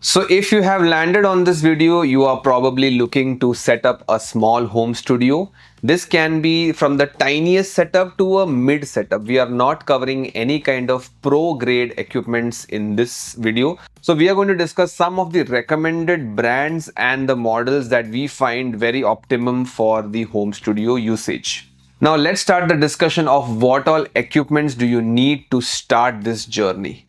So if you have landed on this video, you are probably looking to set up a small home studio. This can be from the tiniest setup to a mid setup. We are not covering any kind of pro grade equipments in this video. So we are going to discuss some of the recommended brands and the models that we find very optimum for the home studio usage. Now let's start the discussion of what all equipments do you need to start this journey.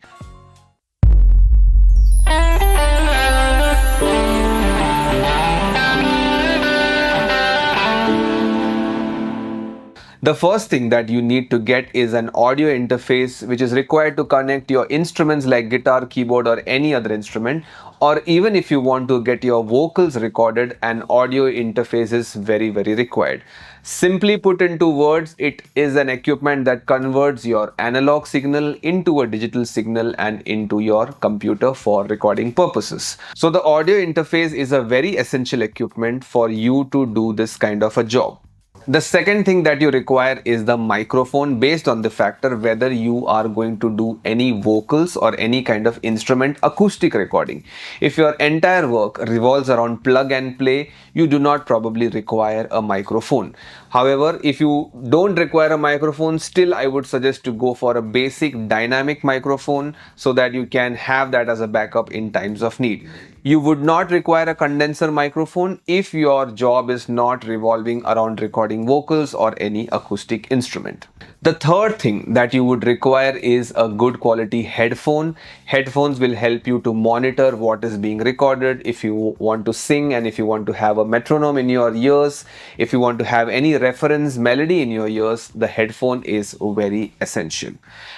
The first thing that you need to get is an audio interface which is required to connect your instruments like guitar, keyboard or any other instrument, or even if you want to get your vocals recorded, an audio interface is very required. Simply put into words, it is an equipment that converts your analog signal into a digital signal and into your computer for recording purposes. So the audio interface is a very essential equipment for you to do this kind of a job. The second thing that you require is the microphone, based on the factor whether you are going to do any vocals or any kind of instrument acoustic recording. If your entire work revolves around plug and play, you do not probably require a microphone. However, if you don't require a microphone, still I would suggest to go for a basic dynamic microphone so that you can have that as a backup in times of need. You would not require a condenser microphone if your job is not revolving around recording vocals or any acoustic instrument. The third thing that you would require is a good quality headphone. Headphones will help you to monitor what is being recorded. If you want to sing and if you want to have a metronome in your ears, if you want to have any reference melody in your ears, the headphone is very essential.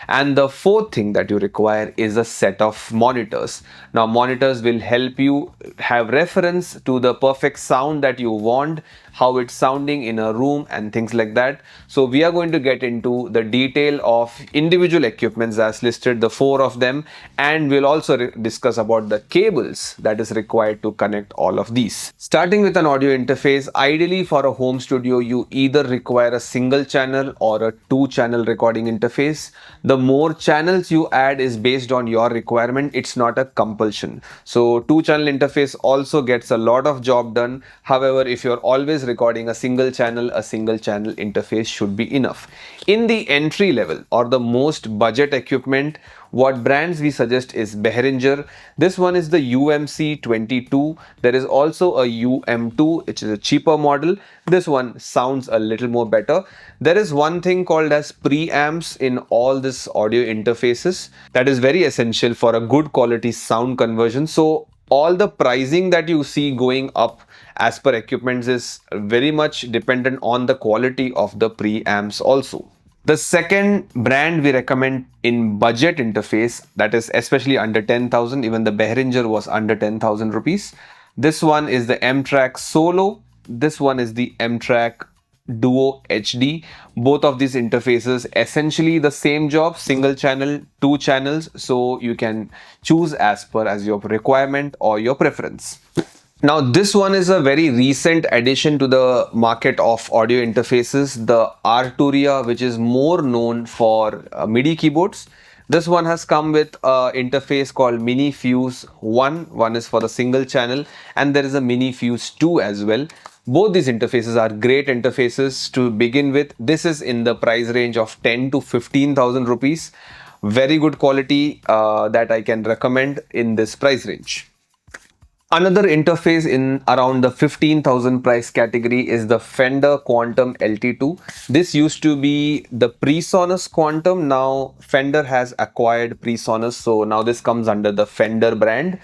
And the fourth thing that you require is a set of monitors. Now, monitors will help you have reference to the perfect sound that you want, how it's sounding in a room and things like that. So we are going to get into the detail of individual equipments as listed, the four of them, and we'll also discuss about the cables that is required to connect all of these. Starting with an audio interface, ideally for a home studio, you either require a single channel or a two-channel recording interface. The more channels you add is based on your requirement. It's not a compulsion. So two-channel interface also gets a lot of job done. However, if you're always recording a single channel interface should be enough. In the entry level or the most budget equipment, what brands we suggest is Behringer. This one is the UMC22. There is also a UM2, which is a cheaper model. This one sounds a little more better. There is one thing called as preamps in all this audio interfaces that is very essential for a good quality sound conversion. So all the pricing that you see going up as per equipments is very much dependent on the quality of the preamps also. The second brand we recommend in budget interface, that is especially under 10,000, even the Behringer was under 10,000 rupees. This one is the M-Track Solo. This one is the M-Track Duo HD. Both of these interfaces essentially the same job, single channel, two channels, so you can choose as per as your requirement or your preference. Now this one is a very recent addition to the market of audio interfaces, the Arturia, which is more known for MIDI keyboards. This one has come with an interface called Mini Fuse 1. One is for the single channel and there is a Mini Fuse 2 as well. Both these interfaces are great interfaces to begin with. This is in the price range of 10 to 15,000 rupees. Very good quality that I can recommend in this price range. Another interface in around the 15,000 price category is the Fender Quantum LT2. This used to be the PreSonus Quantum. Now Fender has acquired PreSonus, so now this comes under the Fender brand.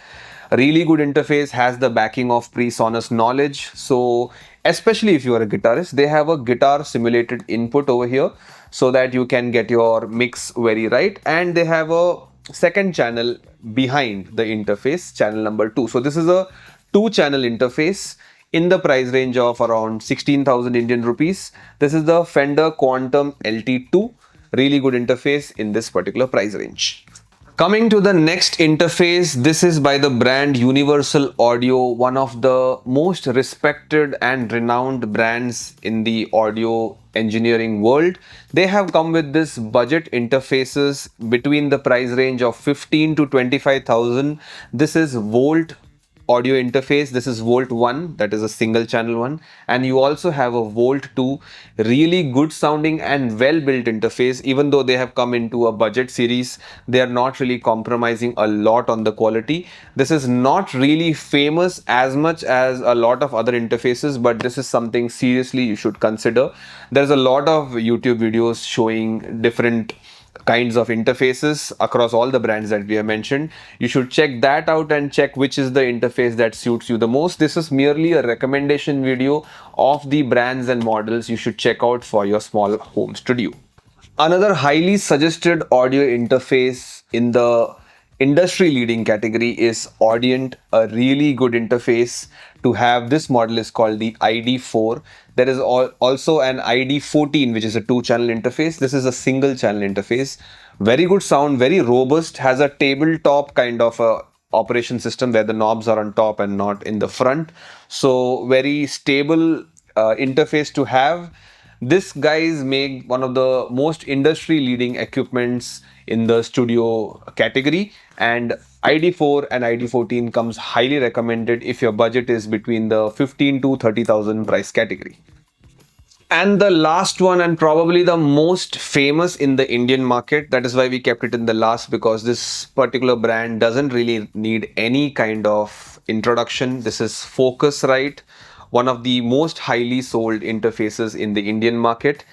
A really good interface, has the backing of PreSonus knowledge. So especially if you are a guitarist, they have a guitar simulated input over here so that you can get your mix very right, and they have a second channel behind the interface, channel number 2. So this is a two-channel interface in the price range of around 16,000 Indian rupees. This is the Fender Quantum LT2. Really good interface in this particular price range. Coming to the next interface, this is by the brand Universal Audio, one of the most respected and renowned brands in the audio engineering world, they have come with this budget interfaces between the price range of 15 to 25,000. This is Volt audio interface. This is Volt 1, that is a single channel one, and you also have a Volt 2, really good sounding and well built interface. Even though they have come into a budget series, they are not really compromising a lot on the quality. This is not really famous as much as a lot of other interfaces, but this is something seriously you should consider. There's a lot of YouTube videos showing different kinds of interfaces across all the brands that we have mentioned. You should check that out and check which is the interface that suits you the most. This is merely a recommendation video of the brands and models you should check out for your small home studio. Another highly suggested audio interface in the industry leading category is Audient. A really good interface to have this model is called the ID4. There is also an ID14, which is a 2-channel interface. This is a single channel interface. Very good sound, very robust, has a tabletop kind of a operation system where the knobs are on top and not in the front. So very stable interface to have. This guys make one of the most industry leading equipments in the studio category, and ID4 and ID14 comes highly recommended if your budget is between the 15 to 30,000 price category. And the last one, and probably the most famous in the Indian market, that is why we kept it in the last, because this particular brand doesn't really need any kind of introduction. This is Focusrite, one of the most highly sold interfaces in the Indian market.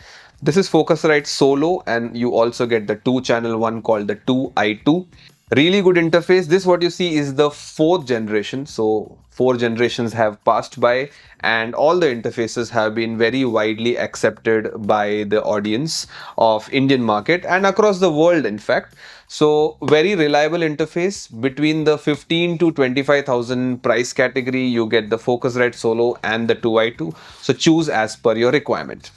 This is Focusrite Solo, and you also get the 2-channel one called the 2i2. Really good interface. This what you see is the 4th generation. So 4 generations have passed by, and all the interfaces have been very widely accepted by the audience of Indian market and across the world, in fact. So very reliable interface. Between the 15 to 25,000 price category, you get the Focusrite Solo and the 2i2. So choose as per your requirement.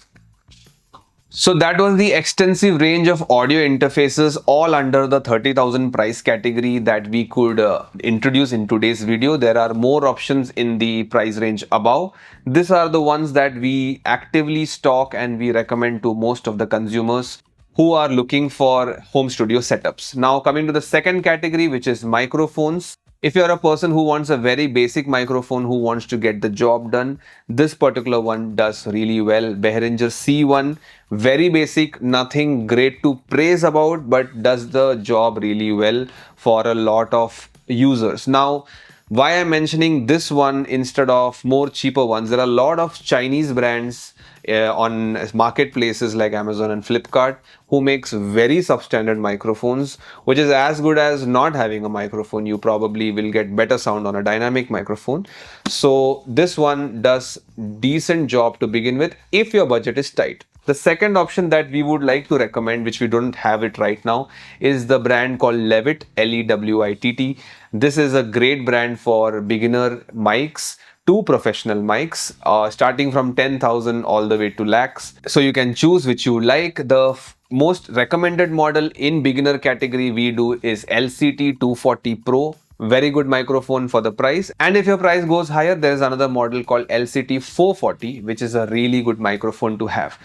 So that was the extensive range of audio interfaces all under the 30,000 price category that we could introduce in today's video. There are more options in the price range above. These are the ones that we actively stock and we recommend to most of the consumers who are looking for home studio setups. Now coming to the second category, which is microphones. If you're a person who wants a very basic microphone, who wants to get the job done, this particular one does really well. Behringer C1, very basic, nothing great to praise about, but does the job really well for a lot of users. Now, why I'm mentioning this one instead of more cheaper ones, there are a lot of Chinese brands on marketplaces like Amazon and Flipkart who makes very substandard microphones, which is as good as not having a microphone. You probably will get better sound on a dynamic microphone. So this one does decent job to begin with if your budget is tight. The second option that we would like to recommend, which we don't have it right now, is the brand called Lewitt, Lewitt. This is a great brand for beginner mics to professional mics, starting from 10,000 all the way to lakhs. So you can choose which you like. The most recommended model in beginner category we do is LCT 240 Pro. Very good microphone for the price. And if your price goes higher, there is another model called LCT 440, which is a really good microphone to have.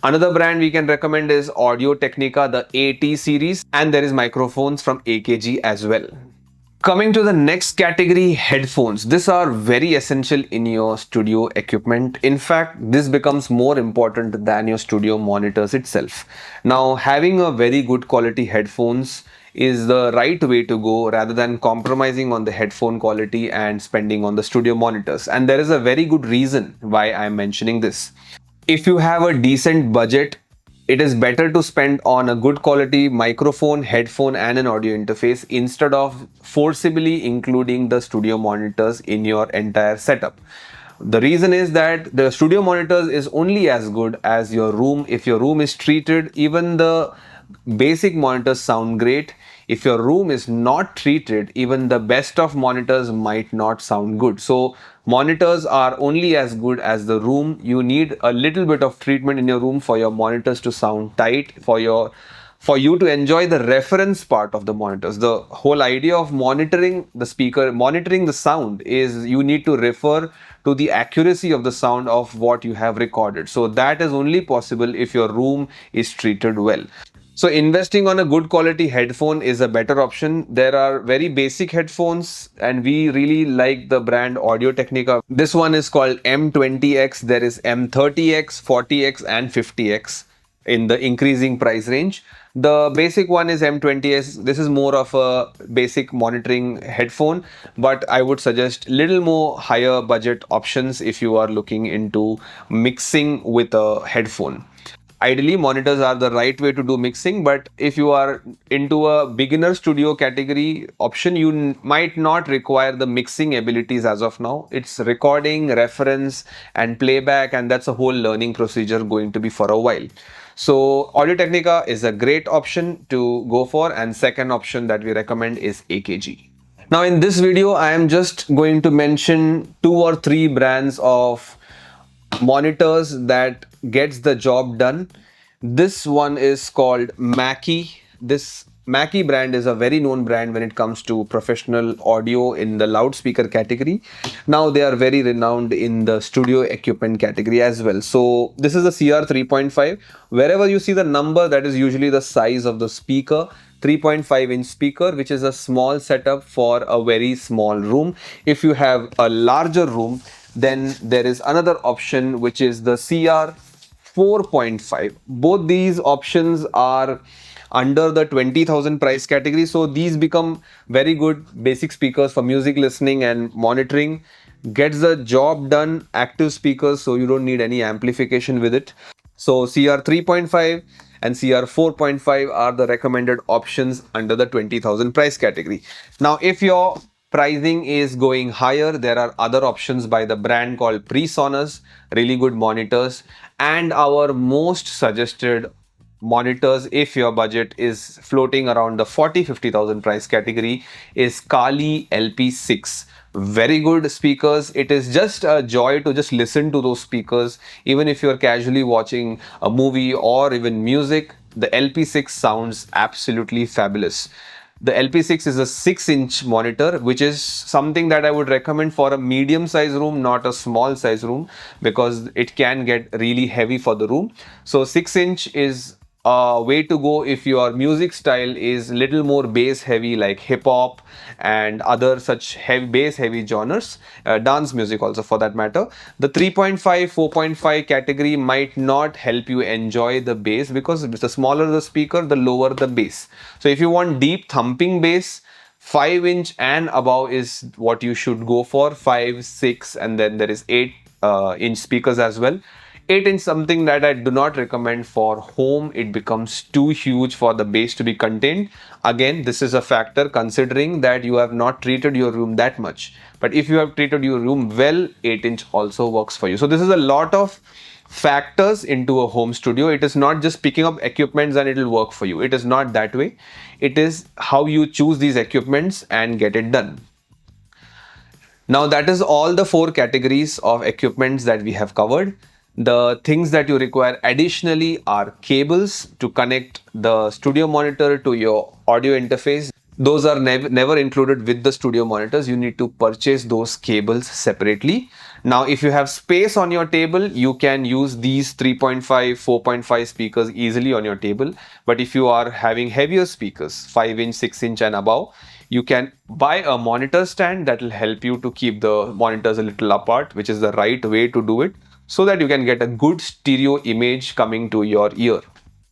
Another brand we can recommend is Audio Technica, the AT series, and there is microphones from AKG as well. Coming to the next category, headphones. These are very essential in your studio equipment. In fact, this becomes more important than your studio monitors itself. Now, having a very good quality headphones is the right way to go rather than compromising on the headphone quality and spending on the studio monitors. And there is a very good reason why I'm mentioning this. If you have a decent budget, it is better to spend on a good quality microphone, headphone, and an audio interface instead of forcibly including the studio monitors in your entire setup. The reason is that the studio monitors is only as good as your room. If your room is treated, even the basic monitors sound great. If your room is not treated, even the best of monitors might not sound good. So monitors are only as good as the room. You need a little bit of treatment in your room for your monitors to sound tight, for your for you to enjoy the reference part of the monitors. The whole idea of monitoring the speaker, monitoring the sound, is you need to refer to the accuracy of the sound of what you have recorded. So that is only possible if your room is treated well. So investing on a good quality headphone is a better option. There are very basic headphones and we really like the brand Audio Technica. This one is called M20X. There is M30X, 40X and 50X in the increasing price range. The basic one is M20S. This is more of a basic monitoring headphone, but I would suggest little more higher budget options if you are looking into mixing with a headphone. Ideally, monitors are the right way to do mixing, but if you are into a beginner studio category option, you might not require the mixing abilities as of now. It's recording, reference, and playback, and that's a whole learning procedure going to be for a while. So Audio Technica is a great option to go for, and second option that we recommend is AKG. Now in this video, I am just going to mention 2 or 3 brands of monitors that gets the job done. This one is called Mackie. This Mackie brand is a very known brand when it comes to professional audio in the loudspeaker category. Now they are very renowned in the studio equipment category as well. So this is a CR 3.5. Wherever you see the number, that is usually the size of the speaker. 3.5-inch speaker, which is a small setup for a very small room. If you have a larger room, then there is another option which is the CR 4.5. Both these options are under the 20,000 price category, so these become very good basic speakers for music listening and monitoring. Gets the job done, active speakers, so you don't need any amplification with it. So CR 3.5 and CR 4.5 are the recommended options under the 20,000 price category. Now if your pricing is going higher, there are other options by the brand called PreSonus, really good monitors, and our most suggested monitors if your budget is floating around the 40-50,000 price category is Kali LP6. Very good speakers. It is just a joy to just listen to those speakers. Even if you're casually watching a movie or even music, the LP6 sounds absolutely fabulous. The LP6 is a 6-inch monitor, which is something that I would recommend for a medium size room, not a small size room, because it can get really heavy for the room. So 6-inch is a way to go if your music style is little more bass heavy, like hip hop and other such heavy bass heavy genres, dance music also for that matter. The 3.5 4.5 category might not help you enjoy the bass, because the smaller the speaker, the lower the bass. So if you want deep thumping bass, 5-inch and above is what you should go for. 5, 6, and then there is 8-inch speakers as well. 8-inch something that I do not recommend for home. It becomes too huge for the bass to be contained. Again, this is a factor considering that you have not treated your room that much. But if you have treated your room well, 8-inch also works for you. So this is a lot of factors into a home studio. It is not just picking up equipments and it will work for you. It is not that way. It is how you choose these equipments and get it done. Now that is all the 4 categories of equipments that we have covered. The things that you require additionally are cables to connect the studio monitor to your audio interface. Those are never included with the studio monitors. You need to purchase those cables separately. Now, if you have space on your table, you can use these 3.5, 4.5 speakers easily on your table. But if you are having heavier speakers, 5-inch, 6-inch and above, you can buy a monitor stand that will help you to keep the monitors a little apart, which is the right way to do it, so that you can get a good stereo image coming to your ear.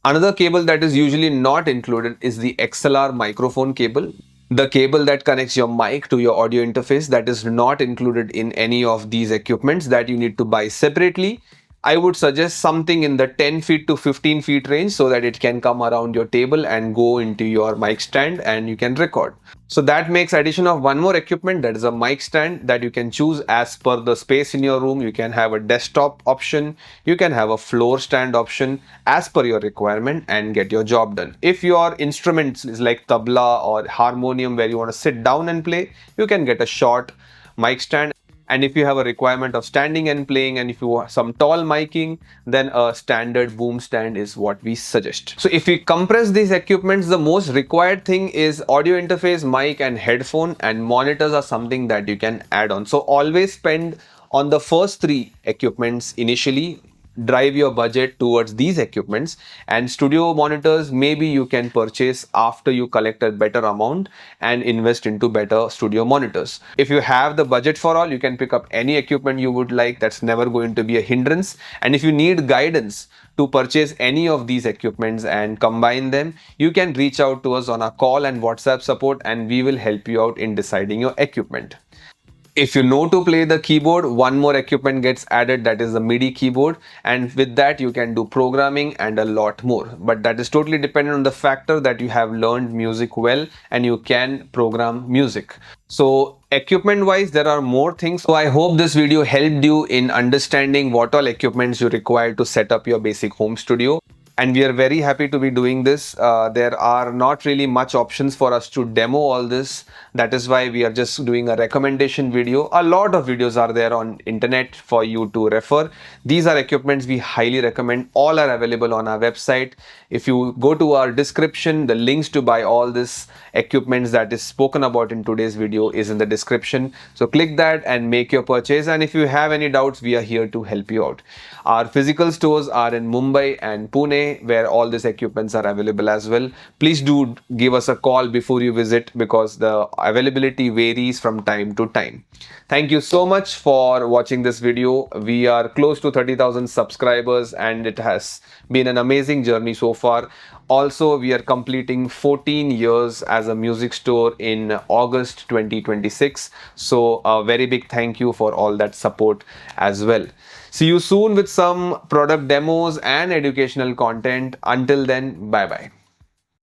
Another cable that is usually not included is the XLR microphone cable. The cable that connects your mic to your audio interface, that is not included in any of these equipments, that you need to buy separately. I would suggest something in the 10 feet to 15 feet range so that it can come around your table and go into your mic stand and you can record. So that makes addition of one more equipment, that is a mic stand, that you can choose as per the space in your room. You can have a desktop option, you can have a floor stand option as per your requirement and get your job done. If your instruments is like tabla or harmonium where you want to sit down and play, you can get a short mic stand. And if you have a requirement of standing and playing, and if you want some tall miking, then a standard boom stand is what we suggest. So if we compress these equipments, the most required thing is audio interface, mic and headphone, and monitors are something that you can add on. So always spend on the first three equipments initially, drive your budget towards these equipments, and studio monitors maybe you can purchase after you collect a better amount and invest into better studio monitors. If you have the budget for all, you can pick up any equipment you would like. That's never going to be a hindrance. And if you need guidance to purchase any of these equipments and combine them, you can reach out to us on our call and WhatsApp support, and we will help you out in deciding your equipment. If you know to play the keyboard, one more equipment gets added, that is the MIDI keyboard, and with that you can do programming and a lot more. But that is totally dependent on the factor that you have learned music well and you can program music. So equipment wise, there are more things. So I hope this video helped you in understanding what all equipments you require to set up your basic home studio, and we are very happy to be doing this. There are not really much options for us to demo all this. That is why we are just doing a recommendation video. A lot of videos are there on internet for you to refer. These are equipments we highly recommend. All are available on our website. If you go to our description, the links to buy all this equipments that is spoken about in today's video is in the description. So click that and make your purchase. And if you have any doubts, we are here to help you out. Our physical stores are in Mumbai and Pune, where all these equipments are available as well. Please do give us a call before you visit, because the availability varies from time to time. Thank you so much for watching this video. We are close to 30,000 subscribers and it has been an amazing journey so far. Also, we are completing 14 years as a music store in August 2026. So a very big thank you for all that support as well. See you soon with some product demos and educational content. Until then, bye bye.